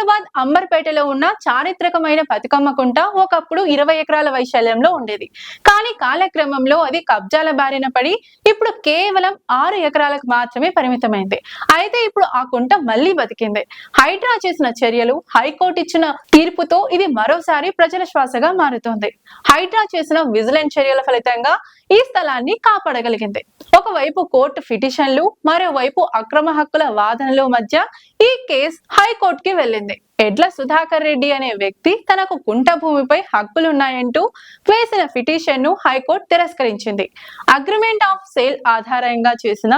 హైదరాబాద్ అంబర్పేటలో ఉన్న చారిత్రకమైన బతుకమ్మ కుంట ఒకప్పుడు 20 ఎకరాల వైశాల్యంలో ఉండేది. కానీ కాలక్రమంలో అది కబ్జాల బారిన పడి ఇప్పుడు కేవలం 6 ఎకరాలకు మాత్రమే పరిమితమైంది. అయితే ఇప్పుడు ఆ కుంట మళ్లీ బతికింది. హైడ్రా చేసిన చర్యలు, హైకోర్టు ఇచ్చిన తీర్పుతో ఇది మరోసారి ప్రజల శ్వాసగా మారుతోంది. హైడ్రా చేసిన విజిలెన్స్ చర్యల ఫలితంగా ఈ స్థలాన్ని కాపాడగలిగింది. ఒకవైపు కోర్టు పిటిషన్లు, మరోవైపు అక్రమ హక్కుల వాదనల మధ్య ఈ కేసు హైకోర్టుకి వెళ్ళింది. ఎడ్ల సుధాకర్ రెడ్డి అనే వ్యక్తి తనకు కుంట భూమిపై హక్కులున్నాయంటూ వేసిన పిటిషన్ ను హైకోర్టు తిరస్కరించింది. అగ్రిమెంట్ ఆఫ్ సేల్ ఆధారంగా చేసిన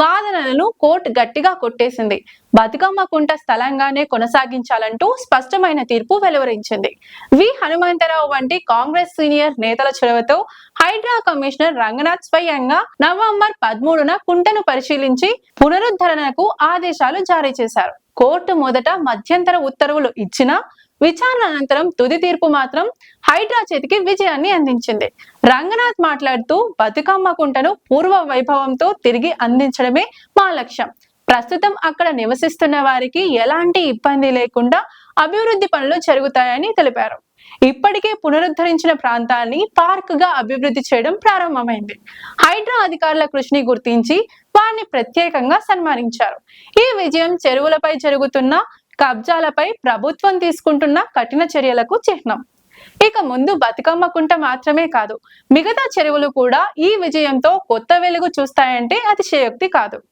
వాదనలను కోర్టు గట్టిగా కొట్టేసింది. బతుకమ్మ కుంట స్థలంగానే కొనసాగించాలంటూ స్పష్టమైన తీర్పు వెలువరించింది. వి హనుమంతరావు వంటి కాంగ్రెస్ సీనియర్ నేతల చొరవతో హైడ్రా కమిషనర్ రంగనాథ్ స్వయంగా నవంబర్ 13న కుంటను పరిశీలించి పునరుద్ధరణకు ఆదేశాలు జారీ చేశారు. కోర్టు మొదట మధ్యంతర ఉత్తర్వులు ఇచ్చినా విచారణ అనంతరం తుది తీర్పు మాత్రం హైడ్రా చేతికి విజయాన్ని అందించింది. రంగనాథ్ మాట్లాడుతూ, బతుకమ్మ కుంటను పూర్వ వైభవంతో తిరిగి అందించడమే మా లక్ష్యం. ప్రస్తుతం అక్కడ నివసిస్తున్న వారికి ఎలాంటి ఇబ్బంది లేకుండా అభివృద్ధి పనులు జరుగుతాయని తెలిపారు. ఇప్పటికే పునరుద్ధరించిన ప్రాంతాన్ని పార్క్ గా అభివృద్ధి చేయడం ప్రారంభమైంది. హైడ్రా అధికారుల కృషిని గుర్తించి వారిని ప్రత్యేకంగా సన్మానించారు. ఈ విజయం చెరువులపై జరుగుతున్న కబ్జాలపై ప్రభుత్వం తీసుకుంటున్న కఠిన చర్యలకు చిహ్నం. ఇక ముందు బతుకమ్మ కుంట మాత్రమే కాదు, మిగతా చెరువులు కూడా ఈ విజయంతో కొత్త వెలుగు చూస్తాయంటే అతిశయోక్తి కాదు.